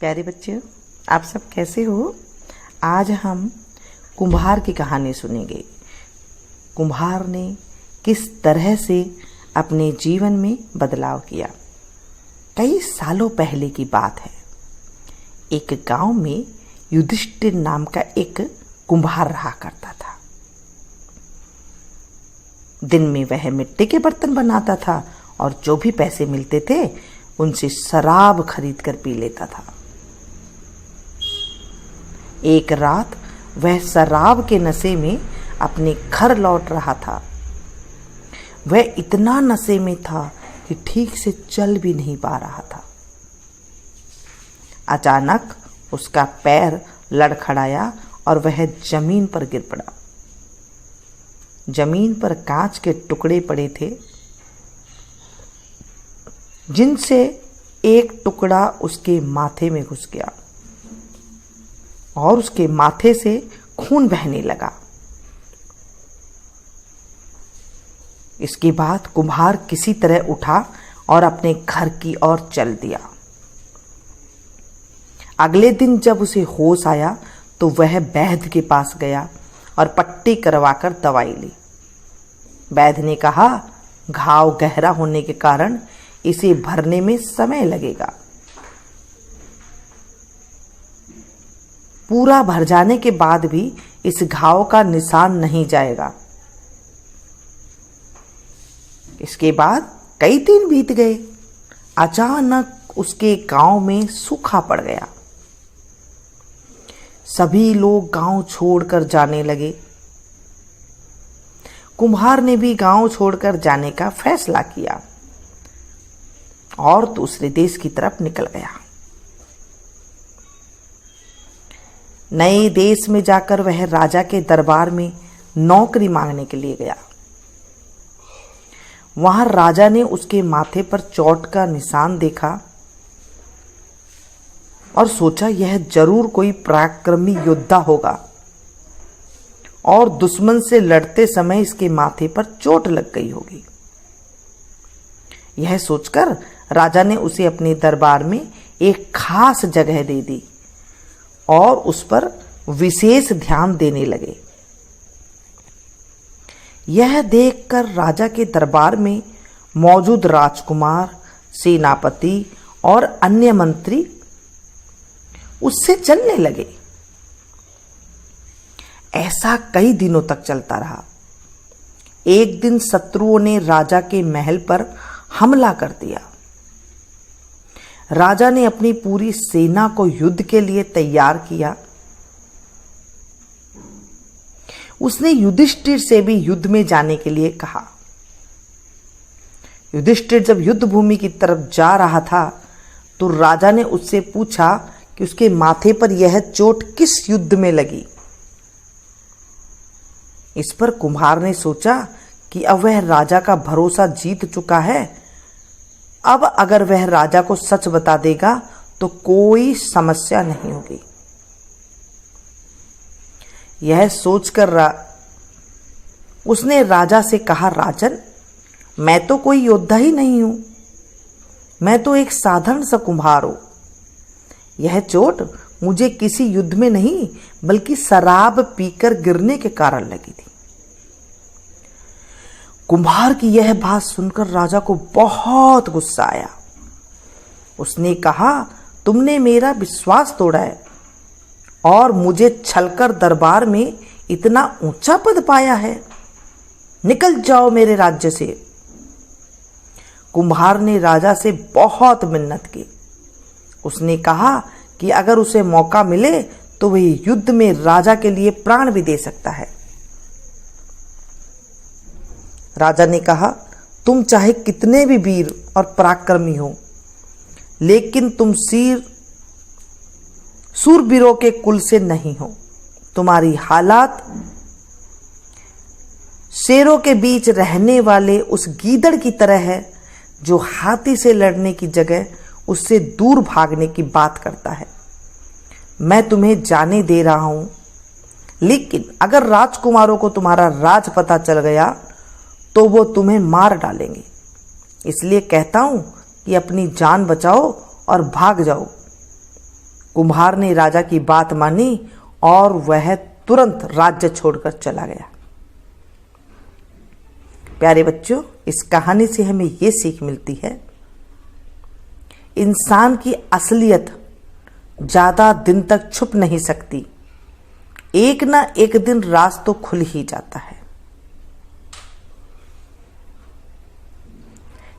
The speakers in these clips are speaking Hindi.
प्यारे बच्चों, आप सब कैसे हो। आज हम कुम्हार की कहानी सुनेंगे। कुम्हार ने किस तरह से अपने जीवन में बदलाव किया। कई सालों पहले की बात है। एक गांव में युधिष्ठिर नाम का एक कुम्हार रहा करता था। दिन में वह मिट्टी के बर्तन बनाता था और जो भी पैसे मिलते थे उनसे शराब खरीद कर पी लेता था। एक रात वह शराब के नशे में अपने घर लौट रहा था। वह इतना नशे में था कि ठीक से चल भी नहीं पा रहा था। अचानक उसका पैर लड़खड़ाया और वह जमीन पर गिर पड़ा। जमीन पर कांच के टुकड़े पड़े थे, जिनसे एक टुकड़ा उसके माथे में घुस गया और उसके माथे से खून बहने लगा। इसके बाद कुम्हार किसी तरह उठा और अपने घर की ओर चल दिया। अगले दिन जब उसे होश आया तो वह वैद्य के पास गया और पट्टी करवाकर दवाई ली। वैद्य ने कहा, घाव गहरा होने के कारण इसे भरने में समय लगेगा। पूरा भर जाने के बाद भी इस घाव का निशान नहीं जाएगा। इसके बाद कई दिन बीत गए। अचानक उसके गांव में सूखा पड़ गया। सभी लोग गांव छोड़कर जाने लगे। कुम्हार ने भी गांव छोड़कर जाने का फैसला किया और दूसरे देश की तरफ निकल गया। नए देश में जाकर वह राजा के दरबार में नौकरी मांगने के लिए गया। वहां राजा ने उसके माथे पर चोट का निशान देखा और सोचा यह जरूर कोई पराक्रमी योद्धा होगा और दुश्मन से लड़ते समय इसके माथे पर चोट लग गई होगी। यह सोचकर राजा ने उसे अपने दरबार में एक खास जगह दे दी और उस पर विशेष ध्यान देने लगे। यह देखकर राजा के दरबार में मौजूद राजकुमार, सेनापति और अन्य मंत्री उससे चलने लगे। ऐसा कई दिनों तक चलता रहा। एक दिन शत्रुओं ने राजा के महल पर हमला कर दिया। राजा ने अपनी पूरी सेना को युद्ध के लिए तैयार किया। उसने युधिष्ठिर से भी युद्ध में जाने के लिए कहा। युधिष्ठिर जब युद्ध भूमि की तरफ जा रहा था तो राजा ने उससे पूछा कि उसके माथे पर यह चोट किस युद्ध में लगी। इस पर कुम्हार ने सोचा कि अब वह राजा का भरोसा जीत चुका है। अब अगर वह राजा को सच बता देगा तो कोई समस्या नहीं होगी। यह सोचकर उसने राजा से कहा, राजन, मैं तो कोई योद्धा ही नहीं हूं। मैं तो एक साधारण सा कुम्हार हूं। यह चोट मुझे किसी युद्ध में नहीं बल्कि शराब पीकर गिरने के कारण लगी थी। कुम्हार की यह बात सुनकर राजा को बहुत गुस्सा आया। उसने कहा, तुमने मेरा विश्वास तोड़ा है और मुझे छलकर दरबार में इतना ऊंचा पद पाया है। निकल जाओ मेरे राज्य से। कुम्हार ने राजा से बहुत मिन्नत की। उसने कहा कि अगर उसे मौका मिले तो वह युद्ध में राजा के लिए प्राण भी दे सकता है। राजा ने कहा, तुम चाहे कितने भी वीर और पराक्रमी हो, लेकिन तुम सूरवीरों के कुल से नहीं हो। तुम्हारी हालात शेरों के बीच रहने वाले उस गीदड़ की तरह है जो हाथी से लड़ने की जगह उससे दूर भागने की बात करता है। मैं तुम्हें जाने दे रहा हूं, लेकिन अगर राजकुमारों को तुम्हारा राज पता चल गया तो वो तुम्हें मार डालेंगे। इसलिए कहता हूं कि अपनी जान बचाओ और भाग जाओ। कुम्हार ने राजा की बात मानी और वह तुरंत राज्य छोड़कर चला गया। प्यारे बच्चों, इस कहानी से हमें ये सीख मिलती है, इंसान की असलियत ज्यादा दिन तक छुप नहीं सकती, एक ना एक दिन राज तो खुल ही जाता है।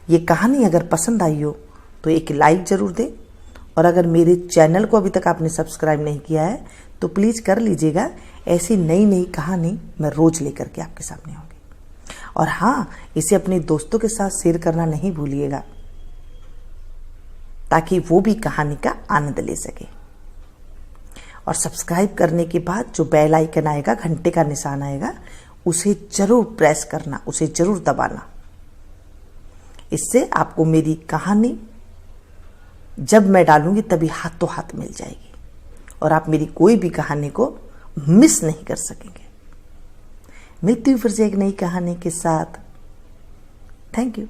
ये कहानी अगर पसंद आई हो तो एक लाइक जरूर दें, और अगर मेरे चैनल को अभी तक आपने सब्सक्राइब नहीं किया है तो प्लीज कर लीजिएगा। ऐसी नई नई कहानी मैं रोज लेकर के आपके सामने आऊंगी। और हाँ, इसे अपने दोस्तों के साथ शेयर करना नहीं भूलिएगा, ताकि वो भी कहानी का आनंद ले सके। और सब्सक्राइब करने के बाद जो बेल आइकन आएगा, घंटे का निशान आएगा, उसे जरूर प्रेस करना, उसे जरूर दबाना। इससे आपको मेरी कहानी जब मैं डालूंगी तभी हाथों हाथ मिल जाएगी, और आप मेरी कोई भी कहानी को मिस नहीं कर सकेंगे। मिलती हूँ फिर से एक नई कहानी के साथ। Thank you.